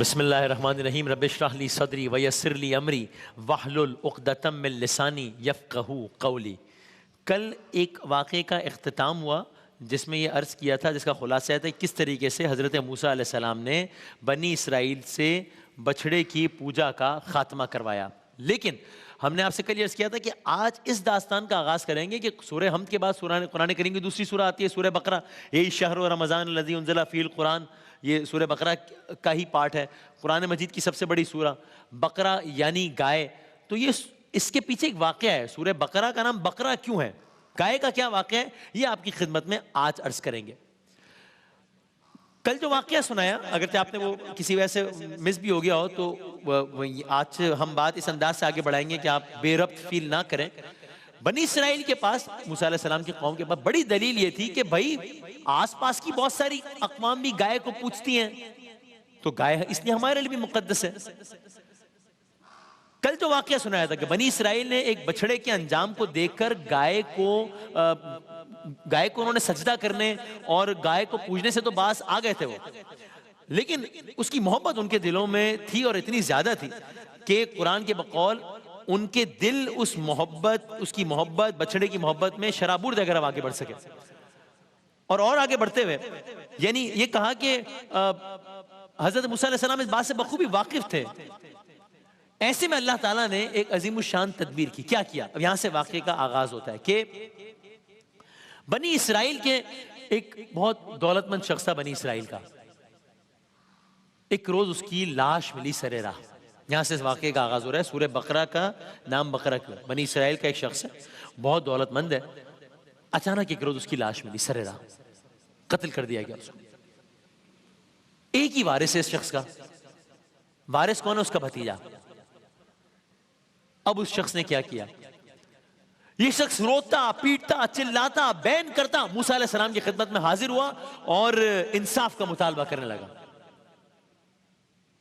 بسم اللہ الرحمن الرحیم رب اشرح لی صدری ویسر لی امری واحلل عقدۃ من لسانی یفقہوا قولی۔ کل ایک واقعے کا اختتام ہوا جس میں یہ عرض کیا تھا، جس کا خلاصہ ہے کس طریقے سے حضرت موسیٰ علیہ السلام نے بنی اسرائیل سے بچھڑے کی پوجا کا خاتمہ کروایا۔ لیکن ہم نے آپ سے کل یہ عرض کیا تھا کہ آج اس داستان کا آغاز کریں گے کہ سورہ حمد کے بعد قرآن کریم کی دوسری سورہ آتی ہے سورہ بقرہ، یہی شہر رمضان الذی انزل فیہ القرآن، یہ سورہ بقرہ کا ہی پارٹ ہے، قرآن مجید کی سب سے بڑی سورہ بقرہ یعنی گائے۔ تو یہ اس کے پیچھے ایک واقعہ ہے، سورہ بقرہ کا نام بقرہ کیوں ہے، گائے کا کیا واقعہ ہے، یہ آپ کی خدمت میں آج عرض کریں گے۔ کل جو واقعہ سنایا، اگرچہ آپ نے وہ کسی وجہ سے مس بھی ہو گیا ہو، تو آج ہم بات اس انداز سے آگے بڑھائیں گے کہ آپ بے ربط فیل نہ کریں۔ بنی اسرائیل کے پاس، موسیٰ علیہ السلام کی قوم کے پاس بڑی دلیل یہ تھی کہ بھائی آس پاس کی بہت ساری اقوام بھی گائے کو پوجتی ہیں، تو گائے اس لیے ہمارے لیے بھی مقدس ہے۔ کل جو واقعہ سنایا تھا کہ بنی اسرائیل نے ایک بچھڑے کے انجام کو دیکھ کر گائے کو انہوں نے سجدہ کرنے اور گائے کو پوجنے سے تو باز آ گئے تھے وہ، لیکن اس کی محبت ان کے دلوں میں تھی اور اتنی زیادہ تھی کہ قرآن کے بقول ان کے دل اس کی محبت بچھڑے کی محبت میں شرابور اگر آگے بڑھ سکے، اور آگے بڑھتے ہوئے یعنی یہ کہا کہ حضرت موسیٰ علیہ السلام اس بات سے بخوبی واقف تھے۔ ایسے میں اللہ تعالیٰ نے ایک عظیم الشان تدبیر کی۔ کیا کیا؟ اب یہاں سے واقعے کا آغاز ہوتا ہے کہ بنی اسرائیل کے ایک بہت دولت مند شخص تھا بنی اسرائیل کا، ایک روز اس کی لاش ملی سر راہ۔ یہاں سے اس واقعے کا آغاز ہو رہا ہے۔ سورہ بقرہ کا نام بقرہ کیوں؟ بنی اسرائیل کا ایک شخص ہے، بہت دولت مند ہے، اچانک ایک روز اس کی لاش ملی سر راہ، قتل کر دیا گیا اس کو۔ ایک ہی وارث ہے اس شخص کا، وارث کون ہے؟ اس کا بھتیجا۔ اب اس شخص نے کیا کیا؟ یہ شخص روتا پیٹتا چلاتا بین کرتا موسیٰ علیہ السلام کی خدمت میں حاضر ہوا اور انصاف کا مطالبہ کرنے لگا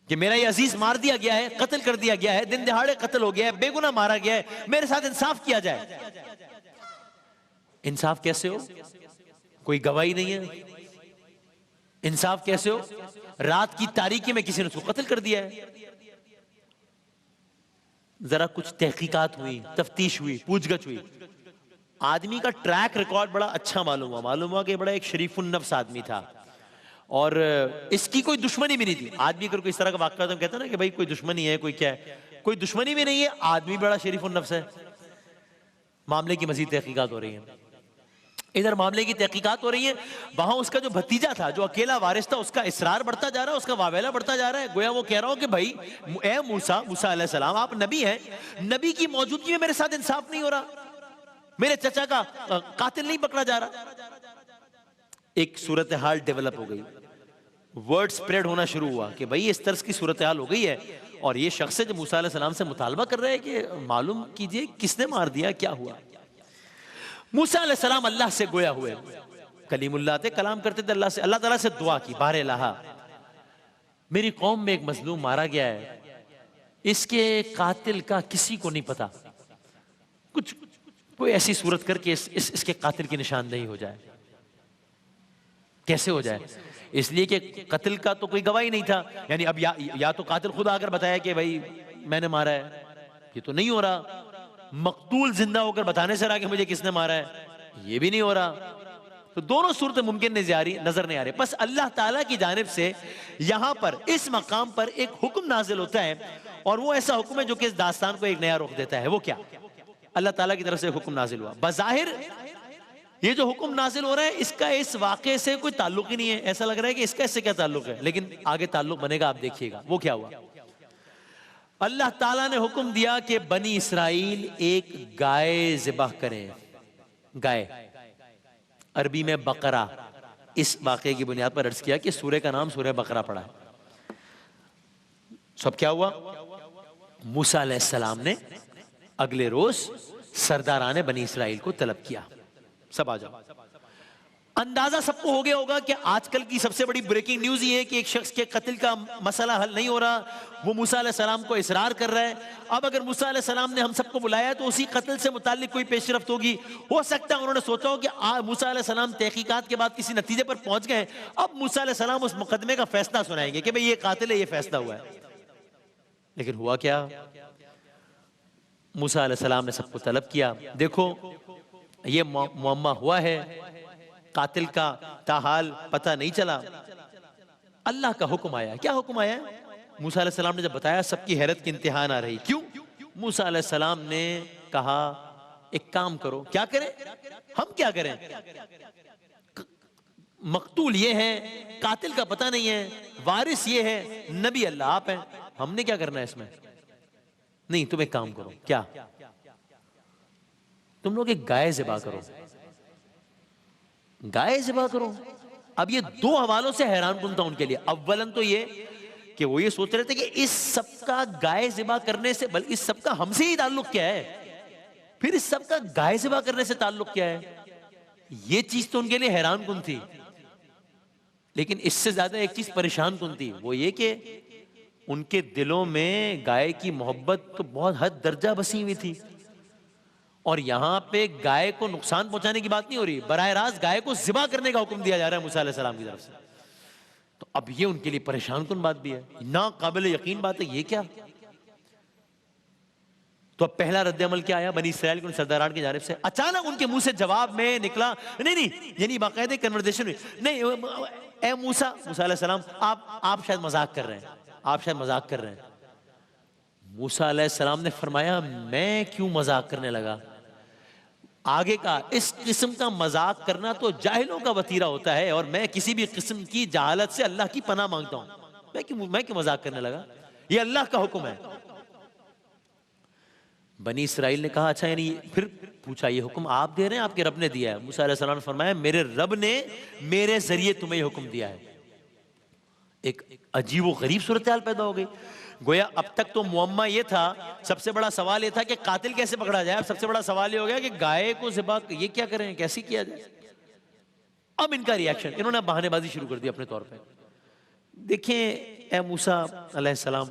کہ میرا یہ عزیز مار دیا گیا ہے، قتل کر دیا گیا ہے، دن دہاڑے قتل ہو گیا ہے، بے گناہ مارا گیا ہے، میرے ساتھ انصاف کیا جائے۔ انصاف کیسے ہو؟ کوئی گواہی نہیں ہے۔ انصاف کیسے ہو؟ رات کی تاریکی میں کسی نے اس کو قتل کر دیا ہے۔ ذرا کچھ تحقیقات ہوئی، تفتیش ہوئی، پوچھ گچھ ہوئی، آدمی کا ٹریک ریکارڈ بڑا اچھا معلوم ہوا کہ بڑا ایک شریف النفس آدمی تھا اور اس کی کوئی دشمنی بھی نہیں تھی۔ آدمی اگر کوئی اس طرح کا واقعہ تو ہم کہتے ہیں نا کہ بھائی کوئی دشمنی ہے، کوئی کیا ہے، کوئی دشمنی بھی نہیں ہے، آدمی بڑا شریف النفس ہے۔ معاملے کی مزید تحقیقات ہو رہی ہیں، ادھر معاملے کی تحقیقات ہو رہی ہیں، وہاں اس کا جو بھتیجا تھا، جو اکیلا وارث تھا، اس کا اصرار بڑھتا جا رہا ہے، اس کا واویلا بڑھتا جا رہا ہے۔ گویا وہ کہہ رہا ہو کہ بھائی اے موسیٰ علیہ السلام، آپ نبی ہیں، نبی کی موجودگی میں میرے ساتھ انصاف نہیں ہو رہا، میرے چچا کا قاتل نہیں پکڑا جا رہا۔ ایک صورتحال ڈیولپ ہو گئی، ورڈ سپریڈ ہونا شروع ہوا کہ بھئی اس طرح کی صورتحال ہو گئی ہے، اور یہ شخص ہے جو موسیٰ علیہ السلام سے مطالبہ کر رہے ہیں کہ معلوم کیجئے کس نے مار دیا، کیا ہوا۔ موسیٰ علیہ السلام اللہ سے گویا ہوئے، کلیم اللہ تھے، کلام کرتے تھے اللہ سے، اللہ تعالیٰ سے دعا کی، بار الہا میری قوم میں ایک مظلوم مارا گیا ہے، اس کے قاتل کا کسی کو نہیں پتا، کوئی ایسی صورت کر کے اس کے قاتل کی نشاندہی ہو جائے۔ کیسے ہو جائے؟ اس لیے کہ قتل کا تو کوئی گواہی نہیں تھا، یعنی اب یا تو قاتل خود آ کر بتایا کہ بھائی میں نے مارا ہے، یہ تو نہیں ہو رہا، مقتول زندہ ہو کر بتانے سے رہا کہ مجھے کس نے مارا ہے، یہ بھی نہیں ہو رہا، تو دونوں صورتیں ممکن نظر نہیں آ رہی۔ بس اللہ تعالیٰ کی جانب سے یہاں پر اس مقام پر ایک حکم نازل ہوتا ہے، اور وہ ایسا حکم ہے جو کہ اس داستان کو ایک نیا رخ دیتا ہے۔ وہ کیا؟ اللہ تعالیٰ کی طرف سے حکم نازل ہوا، بظاہر یہ جو حکم نازل ہو رہا ہے اس کا اس واقعے سے کوئی تعلق ہی نہیں ہے، ایسا لگ رہا ہے کہ اس کا اس سے کیا تعلق ہے، لیکن آگے تعلق بنے گا، آپ دیکھیے گا۔ وہ کیا ہوا؟ اللہ تعالیٰ نے حکم دیا کہ بنی اسرائیل ایک گائے ذبح کریں، گائے عربی میں بقرہ۔ اس واقعے کی بنیاد پر عرض کیا کہ سورہ کا نام سورہ بقرہ پڑا ہے۔ سب کیا ہوا؟ موسیٰ علیہ السلام نے اگلے روز سرداران بنی اسرائیل کو طلب کیا، سب آ جاؤ۔ اندازہ سب کو ہو گیا ہوگا کہ آج کل کی سب سے بڑی بریکنگ نیوز یہ ہے کہ ایک شخص کے قتل کا مسئلہ حل نہیں ہو رہا، وہ موسیٰ علیہ السلام کو اصرار کر رہا ہے۔ اب اگر موسیٰ علیہ السلام نے ہم سب کو بلایا تو اسی قتل سے متعلق کوئی پیش رفت ہوگی۔ ہو سکتا ہے انہوں نے سوچا ہو کہ موسیٰ علیہ السلام تحقیقات کے بعد کسی نتیجے پر پہنچ گئے، اب موسیٰ علیہ السلام اس مقدمے کا فیصلہ سنائیں گے کہ بھئی یہ قاتل ہے، یہ فیصلہ ہوا ہے۔ لیکن ہوا کیا؟ موسیٰ علیہ السلام نے سب کو طلب کیا، دیکھو یہ معمہ ہوا ہے، قاتل کا تاحال پتہ نہیں چلا۔ اللہ کا حکم آیا۔ کیا حکم آیا؟ موسیٰ علیہ السلام نے جب بتایا سب کی حیرت کی انتہا نہ رہی۔ کیوں؟ موسیٰ علیہ السلام نے کہا ایک کام کرو۔ کیا کریں؟ ہم کیا کریں؟ مقتول یہ ہے، قاتل کا پتہ نہیں ہے، وارث یہ ہے، نبی اللہ آپ ہیں، ہم نے کیا کرنا ہے اس میں؟ نہیں، تم ایک کام کرو۔ کیا؟ تم لوگ ایک گائے ذبح کرو۔ گائے ذبح کرو۔ اب یہ دو حوالوں سے حیران کن تھا ان کے لیے۔ اولاً تو یہ کہ وہ یہ سوچ رہے تھے کہ اس سب کا گائے ذبح کرنے سے، بلکہ اس سب کا ہم سے ہی تعلق کیا ہے، پھر اس سب کا گائے ذبح کرنے سے تعلق کیا ہے؟ یہ چیز تو ان کے لیے حیران کن تھی، لیکن اس سے زیادہ ایک چیز پریشان کن تھی، وہ یہ کہ ان کے دلوں میں گائے کی محبت تو بہت حد درجہ بسی ہوئی تھی، اور یہاں پہ گائے کو نقصان پہنچانے کی بات نہیں ہو رہی، براہ راست گائے کو ذبح کرنے کا حکم دیا جا رہا ہے موسیٰ علیہ السلام کی طرف سے۔ تو اب یہ ان کے لیے پریشان کن بات بھی ہے، ناقابل یقین بات ہے، یہ کیا؟ تو اب پہلا رد عمل کیا آیا بنی اسرائیل کے ان سرداران کی جانب سے؟ اچانک ان کے منہ سے جواب میں نکلا، نہیں، یعنی باقاعدہ کنورسیشن ہوئی، نہیں اے موسیٰ علیہ السلام، آپ شاید مذاق کر رہے ہیں، آپ شاید مذاق کر رہے ہیں۔ موسیٰ علیہ السلام نے فرمایا میں کیوں مذاق کرنے لگا؟ آگے کا اس قسم کا مذاق کرنا تو جاہلوں کا وتیرہ ہوتا ہے، اور میں کسی بھی قسم کی جہالت سے اللہ کی پناہ مانگتا ہوں، میں کیوں مذاق کرنے لگا؟ یہ اللہ کا حکم ہے۔ بنی اسرائیل نے کہا اچھا، یعنی پھر پوچھا یہ حکم آپ دے رہے ہیں، آپ کے رب نے دیا ہے؟ موسیٰ علیہ السلام نے فرمایا میرے رب نے میرے ذریعے تمہیں حکم دیا ہے۔ ایک عجیب و غریب صورتحال پیدا ہو گئی۔ گویا اب تک تو معمہ یہ تھا، سب سے بڑا سوال یہ تھا کہ قاتل کیسے پکڑا جائے، اب سب سے بڑا سوال یہ ہو گیا کہ گائے کو ذبح یہ کیا کریں، کیسے کیا جائے؟ اب ان کا ریاکشن، انہوں نے بہانے بازی شروع کر دی اپنے طور پہ۔ دیکھیں اے موسیٰ علیہ السلام،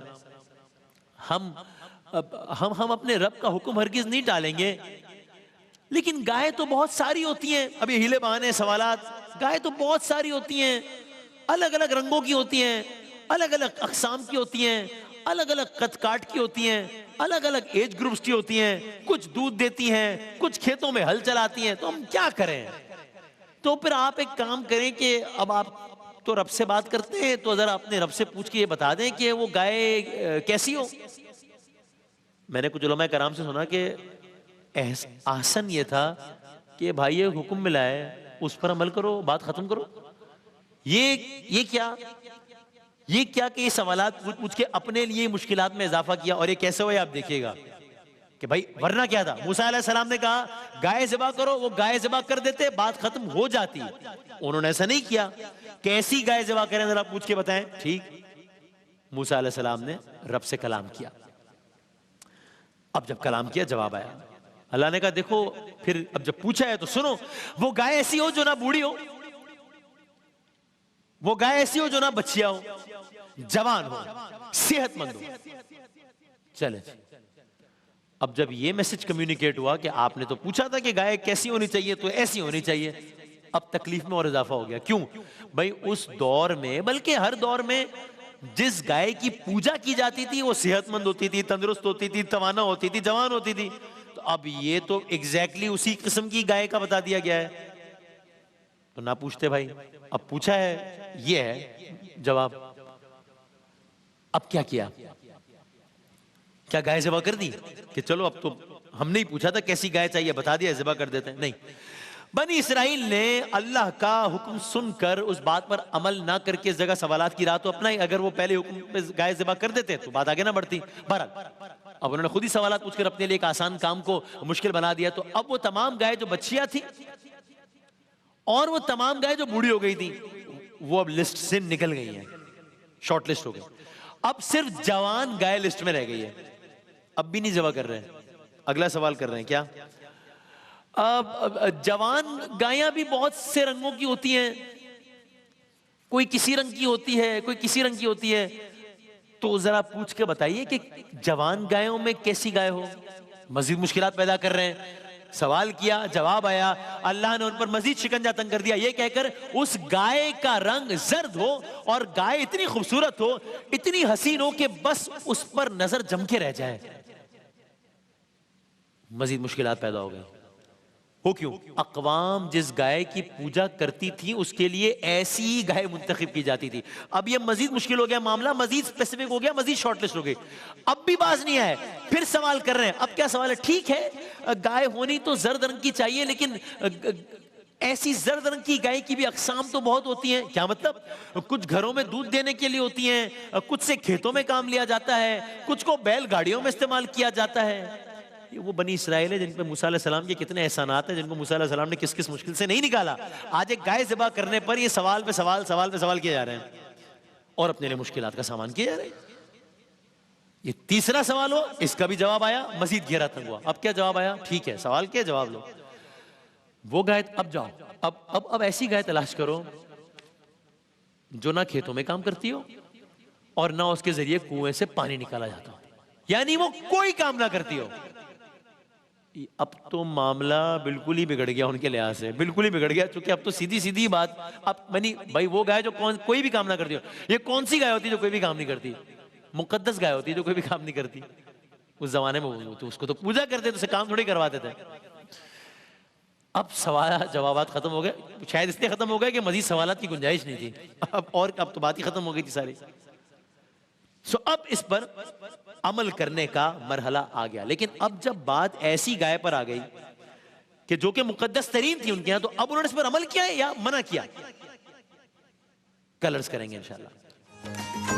ہم اپنے رب کا حکم ہرگز نہیں ٹالیں گے، لیکن گائے تو بہت ساری ہوتی ہیں، اب یہ ہیلے بہانے سوالات، گائے تو بہت ساری ہوتی ہیں، الگ الگ رنگوں کی ہوتی ہیں، الگ الگ اقسام کی ہوتی ہیں، الگ الگ قد کاٹ کی ہوتی ہیں، الگ الگ ایج گروپس کی ہوتی ہیں، کچھ دودھ دیتی ہیں، کچھ کھیتوں میں ہل چلاتی ہیں، تو ہم کیا کریں؟ تو پھر آپ ایک کام کریں کہ اب آپ تو رب سے بات کرتے ہیں، تو ذرا اپنے رب سے پوچھ کے یہ بتا دیں کہ وہ گائے کیسی ہو۔ میں نے کچھ علماء کرام سے سنا کہ احسن یہ تھا کہ بھائی یہ حکم ملا ہے اس پر عمل کرو، بات ختم کرو۔ یہ کیا کہ یہ سوالات پوچھ کے اپنے لیے مشکلات میں اضافہ کیا، اور یہ کیسے ہوئے آپ دیکھیے گا کہ بھائی ورنہ کیا تھا؟ موسیٰ علیہ السلام نے کہا گائے ذبح کرو، وہ گائے ذبح کر دیتے، بات ختم ہو جاتی۔ انہوں نے ایسا نہیں کیا، کیسی گائے ذبح کریں ذرا پوچھ کے بتائیں۔ ٹھیک، موسیٰ علیہ السلام نے رب سے کلام کیا۔ اب جب کلام کیا جواب آیا، اللہ نے کہا دیکھو پھر اب جب پوچھا ہے تو سنو، وہ گائے ایسی ہو جو نہ بوڑھی ہو، وہ گائے ایسی ہو جو نہ بچیا ہو، جوان ہو، صحت مند ہو۔ چلے، اب جب یہ میسج کمیونیکیٹ ہوا کہ آپ نے تو پوچھا تھا کہ گائے کیسی ہونی چاہیے تو ایسی ہونی چاہیے، اب تکلیف میں اور اضافہ ہو گیا۔ کیوں؟ بھائی اس دور میں، بلکہ ہر دور میں، جس گائے کی پوجا کی جاتی تھی وہ صحت مند ہوتی تھی، تندرست ہوتی تھی، توانا ہوتی تھی، جوان ہوتی تھی۔ تو اب یہ تو ایگزیکٹلی اسی قسم کی گائے کا بتا دیا گیا ہے، تو نہ پوچھتے بھائی، اب پوچھا ہے، یہ ہے جواب۔ اب کیا کیا گائے ذبح کر دی کہ چلو اب تو ہم نے ہی پوچھا تھا کیسی گائے چاہیے، بتا دیا ذبح کر دیتے ہیں؟ نہیں، بنی اسرائیل نے اللہ کا حکم سن کر اس بات پر عمل نہ کر کے اس جگہ سوالات کی راہ تو اپنا ہی، اگر وہ پہلے حکم پہ گائے ذبح کر دیتے تو بات آگے نہ بڑھتی۔ بہرحال اب انہوں نے خود ہی سوالات پوچھ کر اپنے لیے ایک آسان کام کو مشکل بنا دیا۔ تو اب وہ تمام گائے جو بچیاں تھی اور وہ تمام گائے جو بوڑھی ہو گئی تھی، وہ اب لسٹ سے نکل گئی ہیں، شارٹ لسٹ ہو گئی۔ اب صرف جوان گائے لسٹ میں رہ گئی ہے، اب بھی نہیں ذبح کر رہے ہیں۔ اگلا سوال کر رہے ہیں کیا؟ جوان گایاں بھی بہت سے رنگوں کی ہوتی ہیں، کوئی کسی رنگ کی ہوتی ہے، کوئی کسی رنگ کی ہوتی ہے. تو ذرا پوچھ کے بتائیے کہ جوان گایوں میں کیسی گائے ہو. مزید مشکلات پیدا کر رہے ہیں. سوال کیا، جواب آیا، اللہ نے ان پر مزید شکنجہ تنگ کر دیا یہ کہہ کر اس گائے کا رنگ زرد ہو اور گائے اتنی خوبصورت ہو، اتنی حسین ہو کہ بس اس پر نظر جم کے رہ جائے. مزید مشکلات پیدا ہو گئی. وہ کیوں؟ اقوام جس گائے کی پوجا کرتی تھی اس کے لیے ایسی ہی گائے منتخب کی جاتی تھی. اب یہ مزید مشکل ہو گیا معاملہ، مزید اسپیسیفک ہو گیا، مزید شارٹ لسٹ ہو گئی. اب بھی باز نہیں آئے، پھر سوال کر رہے ہیں. اب کیا سوال ہے؟ ٹھیک ہے گائے ہونی تو زرد رنگ کی چاہیے، لیکن ایسی زرد رنگ کی گائے کی بھی اقسام تو بہت ہوتی ہیں. کیا مطلب؟ کچھ گھروں میں دودھ دینے کے لیے ہوتی ہیں، کچھ سے کھیتوں میں کام لیا جاتا ہے، کچھ کو بیل گاڑیوں میں استعمال کیا جاتا ہے. یہ وہ بنی اسرائیل ہے جن پہ موسیٰ علیہ السلام کے کتنے احسانات ہیں، جن کو موسیٰ علیہ السلام نے کس کس مشکل سے نہیں نکالا. آج ایک گائے ذبح کرنے پر یہ سوال پہ سوال، سوال پہ سوال کیے جا رہے ہیں اور اپنے لیے مشکلات کا سامان کیے جا رہے ہیں. یہ تیسرا سوال ہو، اس کا بھی جواب آیا، مزید گہرا تنگ ہوا. اب کیا جواب آیا؟ ٹھیک ہے سوال کیا، جواب لو. وہ گائے اب جاؤ، اب ایسی گائے تلاش کرو جو نہ کھیتوں میں کام کرتی ہو اور نہ اس کے ذریعے کنویں سے پانی نکالا جاتا ہو، یعنی وہ کوئی کام نہ کرتی ہو. اب تو معاملہ بالکل ہی بگڑ گیا ان کے لحاظ سے، بالکل ہی بگڑ گیا. چونکہ اب تو سیدھی سیدھی بات، اب منی بھائی وہ گائے جو کوئی بھی کام نہ کرتی ہو، یہ کون سی گائے ہوتی ہے جو کوئی بھی کام نہیں کرتی؟ مقدس گائے ہوتی ہے جو کوئی بھی کام نہیں کرتی. اس زمانے میں تو اس کو تو پوجا کرتے تھے، اسے کام تھوڑی کرواتے تھے. اب سوالات جوابات ختم ہو گئے، شاید اس لیے ختم ہو گئے کہ مزید سوالات کی گنجائش نہیں تھی. اب تو بات ہی ختم ہو گئی تھی ساری. اب اس پر عمل کرنے کا مرحلہ آ گیا. لیکن اب جب بات ایسی گائے پر آ گئی کہ جو کہ مقدس ترین تھی ان کے ہاں، تو اب انہوں نے اس پر عمل کیا ہے یا منع کیا؟ کلرز کریں گے انشاءاللہ.